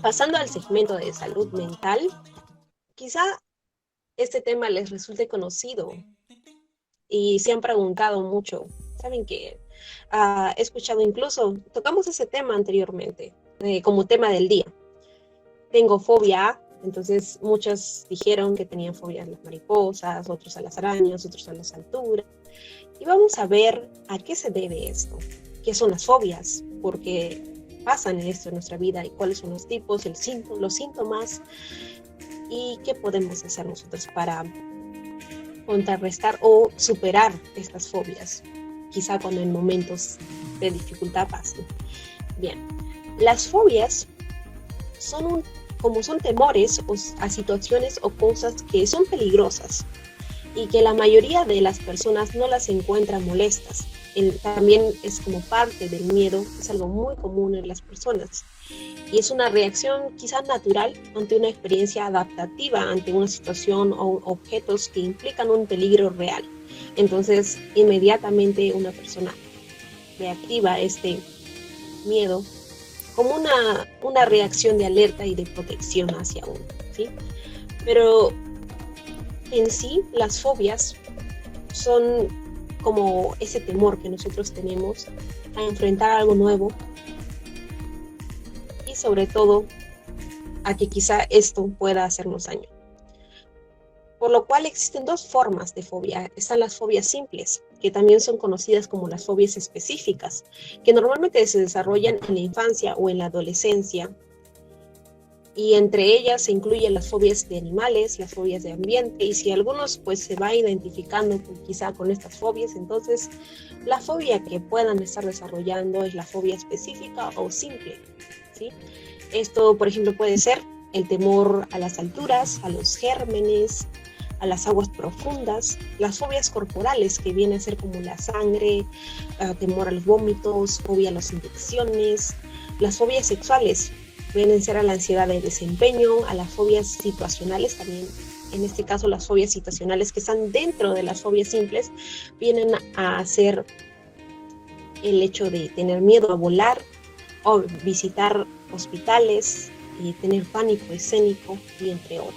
Pasando al segmento de salud mental, quizá este tema les resulte conocido y se han preguntado mucho. Saben que he escuchado incluso, tocamos ese tema anteriormente, como tema del día. Tengo fobia a, entonces muchos dijeron que tenían fobia a las mariposas, otros a las arañas, otros a las alturas. Y vamos a ver a qué se debe esto, qué son las fobias, porque pasan en esto en nuestra vida y cuáles son los tipos, los síntomas y qué podemos hacer nosotros para contrarrestar o superar estas fobias, quizá cuando en momentos de dificultad pasen. Bien, las fobias como son temores a situaciones o cosas que son peligrosas y que la mayoría de las personas no las encuentran molestas. También es como parte del miedo, es algo muy común en las personas y es una reacción quizás natural ante una experiencia adaptativa, ante una situación o objetos que implican un peligro real. Entonces, inmediatamente una persona reactiva este miedo como una reacción de alerta y de protección hacia uno, ¿sí? Pero en sí, las fobias son como ese temor que nosotros tenemos a enfrentar algo nuevo y sobre todo a que quizá esto pueda hacernos daño. Por lo cual existen dos formas de fobia. Están las fobias simples, que también son conocidas como las fobias específicas, que normalmente se desarrollan en la infancia o en la adolescencia. Y entre ellas se incluyen las fobias de animales, las fobias de ambiente, y si algunos pues se va identificando quizá con estas fobias, entonces la fobia que puedan estar desarrollando es la fobia específica o simple, ¿sí? Esto, por ejemplo, puede ser el temor a las alturas, a los gérmenes, a las aguas profundas, las fobias corporales que vienen a ser como la sangre, temor a los vómitos, fobia a las infecciones, las fobias sexuales vienen a ser a la ansiedad de desempeño, a las fobias situacionales también. En este caso, las fobias situacionales que están dentro de las fobias simples vienen a ser el hecho de tener miedo a volar o visitar hospitales y tener pánico escénico y entre otras.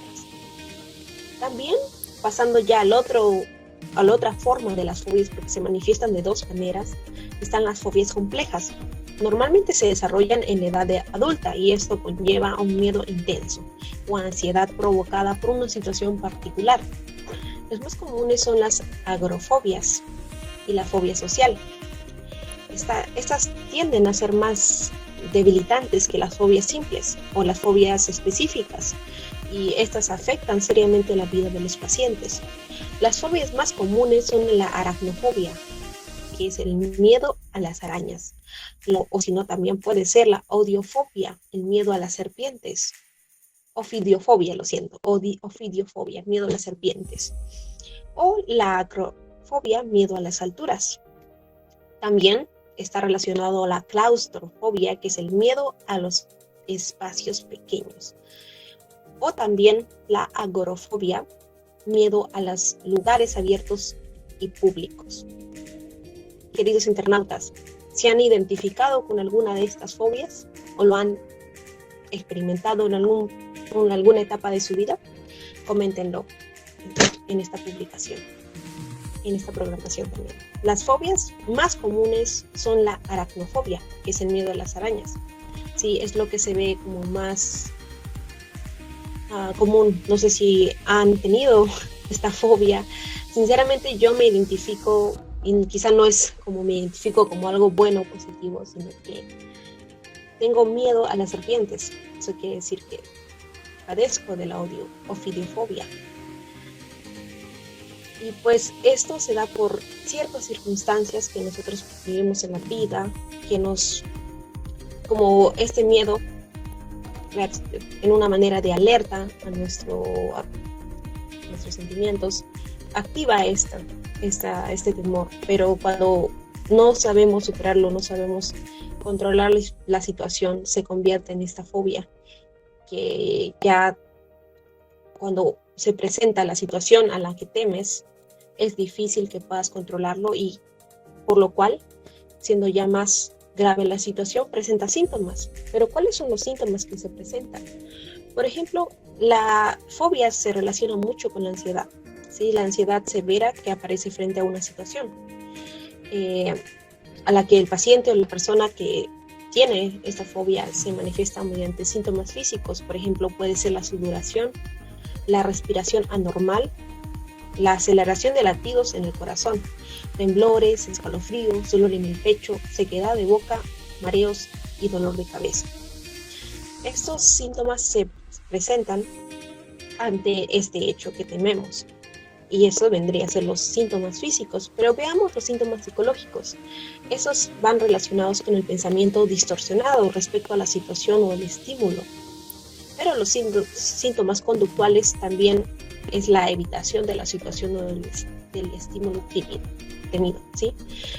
También, pasando ya a la otra forma de las fobias, porque se manifiestan de dos maneras, están las fobias complejas. Normalmente se desarrollan en la edad adulta y esto conlleva a un miedo intenso o ansiedad provocada por una situación particular. Las más comunes son las agrofobias y la fobia social. Estas tienden a ser más debilitantes que las fobias simples o las fobias específicas y estas afectan seriamente la vida de los pacientes. Las fobias más comunes son la aracnofobia, que es el miedo a las arañas, o si no también puede ser la odiofobia, el miedo a las serpientes, ofidiofobia, ofidiofobia, miedo a las serpientes, o la acrofobia, miedo a las alturas. También está relacionado a la claustrofobia, que es el miedo a los espacios pequeños. O también la agorafobia, miedo a los lugares abiertos y públicos. Queridos internautas, ¿se han identificado con alguna de estas fobias o lo han experimentado en alguna etapa de su vida? Coméntenlo en esta publicación, en esta programación también. Las fobias más comunes son la aracnofobia, que es el miedo a las arañas. Sí, es lo que se ve como más común. No sé si han tenido esta fobia. Sinceramente yo me identifico, y quizá no es como me identifico como algo bueno o positivo, sino que tengo miedo a las serpientes. Eso quiere decir que padezco de la ofidiofobia. Y pues esto se da por ciertas circunstancias que nosotros vivimos en la vida, que como este miedo, en una manera de alerta a nuestros sentimientos, activa este temor. Pero cuando no sabemos superarlo, no sabemos controlar la situación, se convierte en esta fobia, que ya cuando se presenta la situación a la que temes, es difícil que puedas controlarlo y por lo cual, siendo ya más grave la situación, presenta síntomas. Pero ¿cuáles son los síntomas que se presentan? Por ejemplo, la fobia se relaciona mucho con la ansiedad, ¿sí? La ansiedad severa que aparece frente a una situación, a la que el paciente o la persona que tiene esta fobia se manifiesta mediante síntomas físicos. Por ejemplo, puede ser la sudoración, la respiración anormal, la aceleración de latidos en el corazón, temblores, escalofríos, dolor en el pecho, sequedad de boca, mareos y dolor de cabeza. Estos síntomas se presentan ante este hecho que tememos, y eso vendría a ser los síntomas físicos. Pero veamos los síntomas psicológicos. Esos van relacionados con el pensamiento distorsionado respecto a la situación o el estímulo. Pero los síntomas conductuales también es la evitación de la situación o del estímulo temido, ¿sí?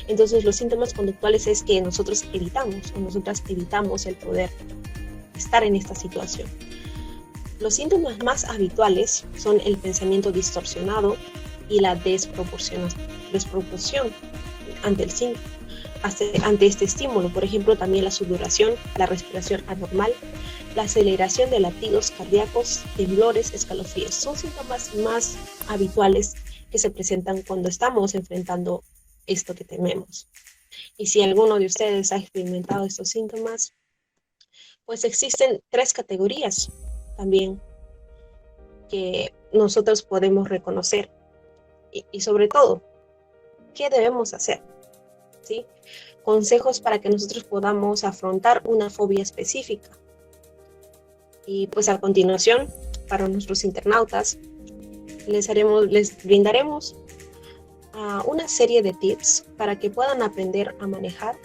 Entonces los síntomas conductuales es que nosotros evitamos o nosotras evitamos el poder estar en esta situación. Los síntomas más habituales son el pensamiento distorsionado y la desproporción ante este estímulo. Por ejemplo, también la sudoración, la respiración anormal, la aceleración de latidos cardíacos, temblores, escalofríos. Son síntomas más habituales que se presentan cuando estamos enfrentando esto que tememos. Y si alguno de ustedes ha experimentado estos síntomas, pues existen 3 categorías también que nosotros podemos reconocer y sobre todo, ¿qué debemos hacer? ¿Sí? Consejos para que nosotros podamos afrontar una fobia específica. Y pues a continuación, para nuestros internautas, les brindaremos una serie de tips para que puedan aprender a manejar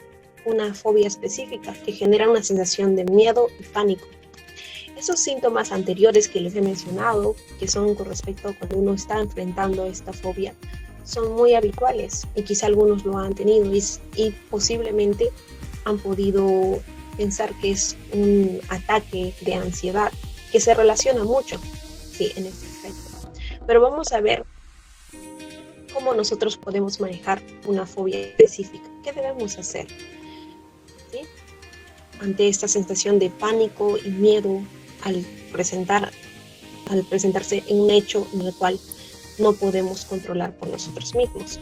una fobia específica que genera una sensación de miedo y pánico. Esos síntomas anteriores que les he mencionado, que son con respecto a cuando uno está enfrentando esta fobia, son muy habituales y quizá algunos lo han tenido y posiblemente han podido pensar que es un ataque de ansiedad que se relaciona mucho, sí, en este aspecto. Pero vamos a ver cómo nosotros podemos manejar una fobia específica. ¿Qué debemos hacer? ¿Sí? Ante esta sensación de pánico y miedo al presentarse en un hecho en el cual no podemos controlar por nosotros mismos.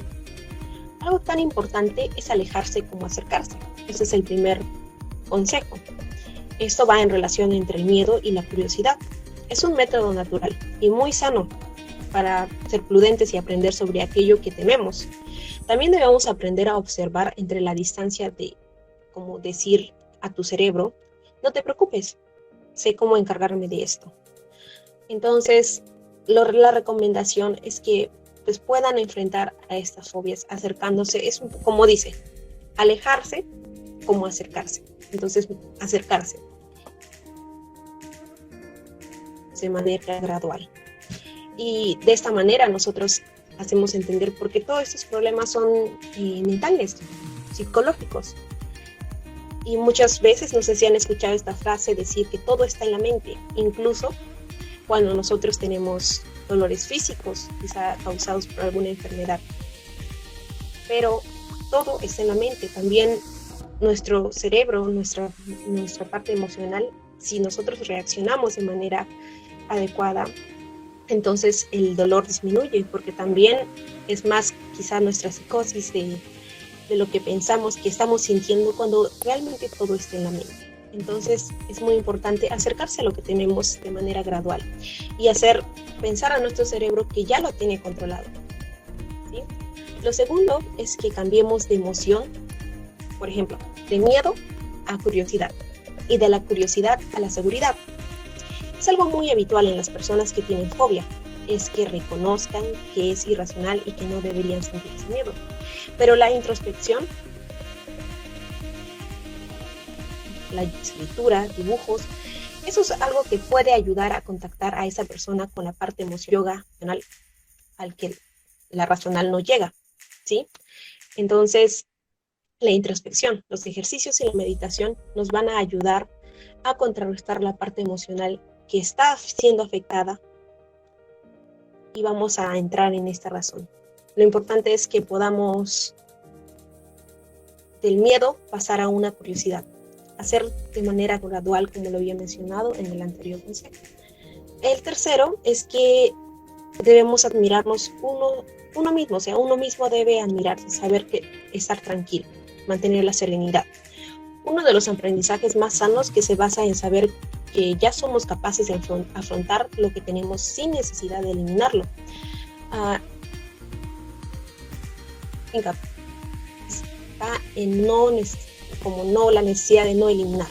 Algo tan importante es alejarse como acercarse. Ese es el primer consejo. Esto va en relación entre el miedo y la curiosidad. Es un método natural y muy sano para ser prudentes y aprender sobre aquello que tememos. También debemos aprender a observar entre la distancia de, como decir a tu cerebro, no te preocupes, sé cómo encargarme de esto. Entonces, la recomendación es que pues, puedan enfrentar a estas fobias acercándose, es como dice, alejarse como acercarse. Entonces, acercarse de manera gradual. Y de esta manera nosotros hacemos entender por qué todos estos problemas son mentales, psicológicos. Y muchas veces, no sé si han escuchado esta frase decir que todo está en la mente, incluso cuando nosotros tenemos dolores físicos, quizá causados por alguna enfermedad. Pero todo está en la mente. También nuestro cerebro, nuestra parte emocional, si nosotros reaccionamos de manera adecuada, entonces el dolor disminuye, porque también es más quizá nuestra psicosis de lo que pensamos que estamos sintiendo cuando realmente todo está en la mente. Entonces es muy importante acercarse a lo que tenemos de manera gradual y hacer pensar a nuestro cerebro que ya lo tiene controlado, ¿sí? Lo segundo es que cambiemos de emoción, por ejemplo, de miedo a curiosidad y de la curiosidad a la seguridad. Es algo muy habitual en las personas que tienen fobia, es que reconozcan que es irracional y que no deberían sentirse miedo. Pero la introspección, la escritura, dibujos, eso es algo que puede ayudar a contactar a esa persona con la parte emocional al que la racional no llega, ¿sí? Entonces, la introspección, los ejercicios y la meditación nos van a ayudar a contrarrestar la parte emocional que está siendo afectada y vamos a entrar en esta razón. Lo importante es que podamos del miedo pasar a una curiosidad, hacer de manera gradual, como lo había mencionado en el anterior consejo. El tercero es que debemos admirarnos uno mismo, o sea, uno mismo debe admirarse, saber que estar tranquilo, mantener la serenidad. Uno de los aprendizajes más sanos que se basa en saber que ya somos capaces de afrontar lo que tenemos sin necesidad de eliminarlo. Está en no la necesidad de no eliminar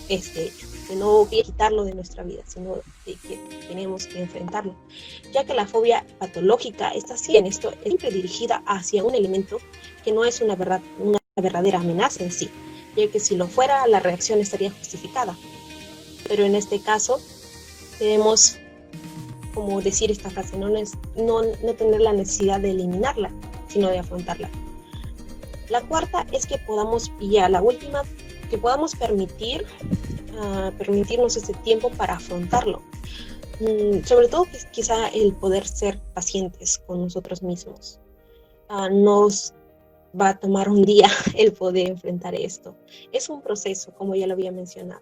este hecho, de no quitarlo de nuestra vida, sino de que tenemos que enfrentarlo, ya que la fobia patológica está siempre dirigida hacia un elemento que no es una verdadera amenaza en sí, ya que si lo fuera, la reacción estaría justificada. Pero en este caso, debemos, como decir esta frase, no tener la necesidad de eliminarla, sino de afrontarla. La cuarta es que podamos, y ya la última, que podamos permitirnos ese tiempo para afrontarlo. Sobre todo, quizá el poder ser pacientes con nosotros mismos. Nos va a tomar un día el poder enfrentar esto. Es un proceso, como ya lo había mencionado.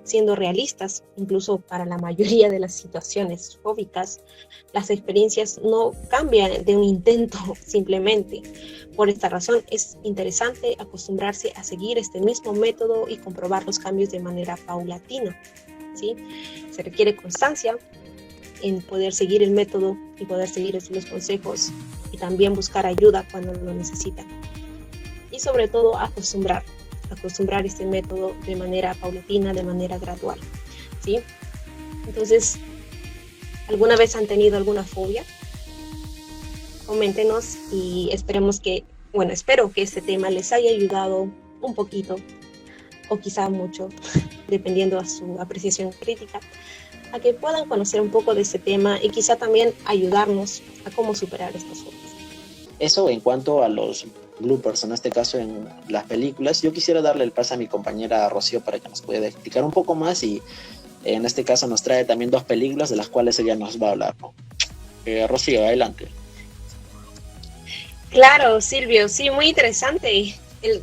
Siendo realistas, incluso para la mayoría de las situaciones fóbicas, las experiencias no cambian de un intento simplemente. Por esta razón, es interesante acostumbrarse a seguir este mismo método y comprobar los cambios de manera paulatina, ¿sí? Se requiere constancia en poder seguir el método y poder seguir los consejos y también buscar ayuda cuando lo necesitan. Y sobre todo, acostumbrar este método de manera paulatina, de manera gradual, ¿sí? Entonces, ¿alguna vez han tenido alguna fobia? Coméntenos y espero que este tema les haya ayudado un poquito o quizá mucho, dependiendo a su apreciación crítica, a que puedan conocer un poco de este tema y quizá también ayudarnos a cómo superar estas fobias. Eso en cuanto a los bloopers, en este caso en las películas. Yo quisiera darle el pase a mi compañera Rocío para que nos pueda explicar un poco más, y en este caso nos trae también 2 películas de las cuales ella nos va a hablar, ¿no? Rocío, adelante. Claro, Silvio, sí, muy interesante,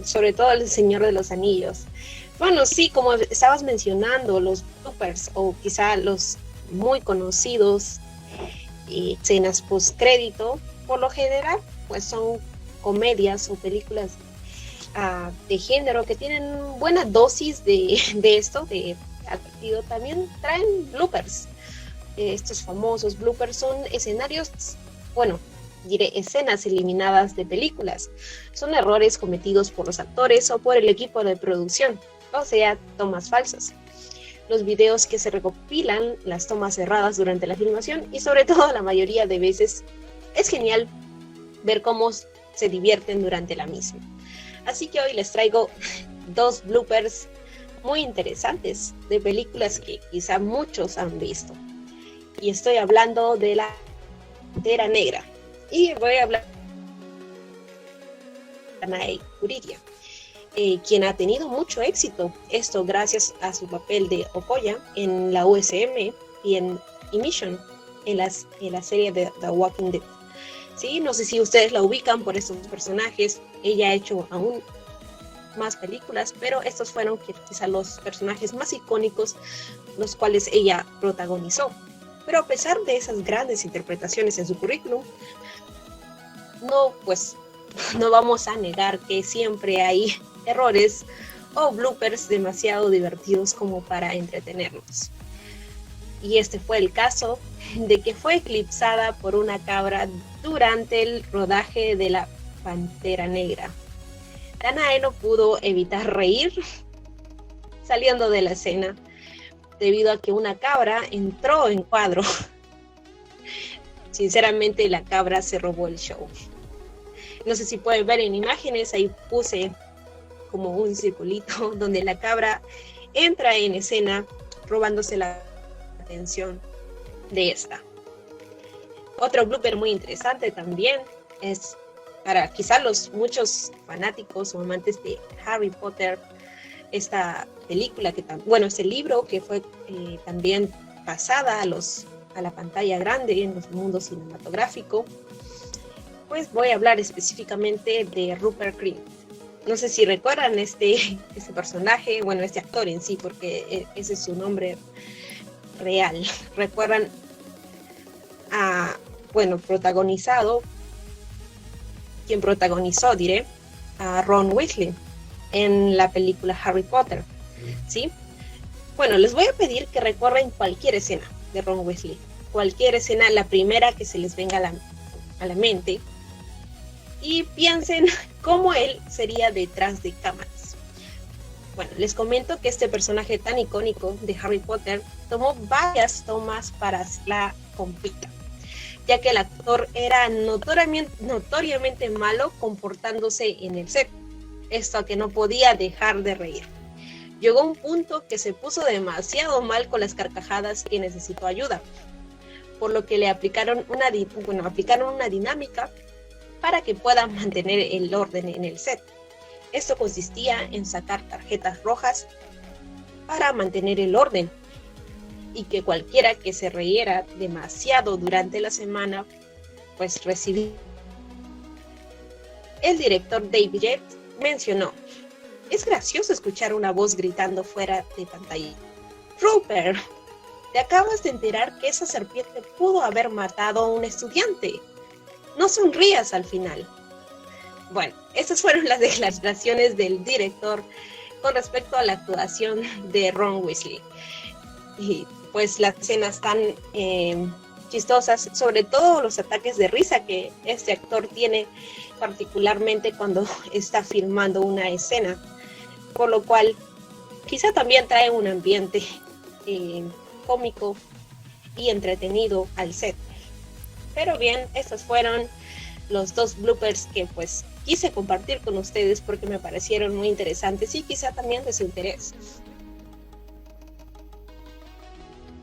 sobre todo El Señor de los Anillos. Bueno, sí, como estabas mencionando, los bloopers o quizá los muy conocidos escenas post-crédito, por lo general, pues son comedias o películas de género que tienen buena dosis de esto, de atractivo. También traen bloopers. Estos famosos bloopers son escenas eliminadas de películas. Son errores cometidos por los actores o por el equipo de producción, o sea, tomas falsas. Los videos que se recopilan, las tomas cerradas durante la filmación, y sobre todo la mayoría de veces es genial ver cómo se divierten durante la misma. Así que hoy les traigo 2 bloopers muy interesantes de películas que quizá muchos han visto. Y estoy hablando de La Pantera Negra. Y voy a hablar de Danai Gurira, quien ha tenido mucho éxito. Esto gracias a su papel de Okoye en la USM y en Mission, en la serie de The Walking Dead. Sí, no sé si ustedes la ubican por estos personajes. Ella ha hecho aún más películas, pero estos fueron quizá los personajes más icónicos, los cuales ella protagonizó. Pero a pesar de esas grandes interpretaciones en su currículum, no vamos a negar que siempre hay errores o bloopers demasiado divertidos como para entretenernos. Y este fue el caso de que fue eclipsada por una cabra durante el rodaje de La Pantera Negra. Danae no pudo evitar reír saliendo de la escena debido a que una cabra entró en cuadro. Sinceramente, la cabra se robó el show. No sé si pueden ver en imágenes, ahí puse como un circulito donde la cabra entra en escena robándose la atención de esta. Otro blooper muy interesante también es para quizá los muchos fanáticos o amantes de Harry Potter, esta película este libro que fue también pasada a la pantalla grande en los mundos cinematográficos. Pues voy a hablar específicamente de Rupert Grint. No sé si recuerdan este personaje, bueno, este actor en sí, porque ese es su nombre real. Recuerdan quien protagonizó, diré, a Ron Weasley en la película Harry Potter, ¿sí? Bueno, les voy a pedir que recuerden cualquier escena de Ron Weasley, cualquier escena, la primera que se les venga a la mente, y piensen cómo él sería detrás de cámaras. Bueno, les comento que este personaje tan icónico de Harry Potter tomó varias tomas para hacerla completa, ya que el actor era notoriamente malo comportándose en el set, esto a que no podía dejar de reír. Llegó a un punto que se puso demasiado mal con las carcajadas que necesitó ayuda, por lo que le aplicaron una dinámica para que pueda mantener el orden en el set. Esto consistía en sacar tarjetas rojas para mantener el orden, y que cualquiera que se riera demasiado durante la semana, pues recibía. El director David Yates mencionó: es gracioso escuchar una voz gritando fuera de pantalla. Rupert, te acabas de enterar que esa serpiente pudo haber matado a un estudiante. No sonrías al final. Bueno, esas fueron las declaraciones del director con respecto a la actuación de Ron Weasley. Y pues las escenas tan chistosas, sobre todo los ataques de risa que este actor tiene, particularmente cuando está filmando una escena, por lo cual quizá también trae un ambiente cómico y entretenido al set. Pero bien, estos fueron los dos bloopers que pues quise compartir con ustedes porque me parecieron muy interesantes y quizá también de su interés.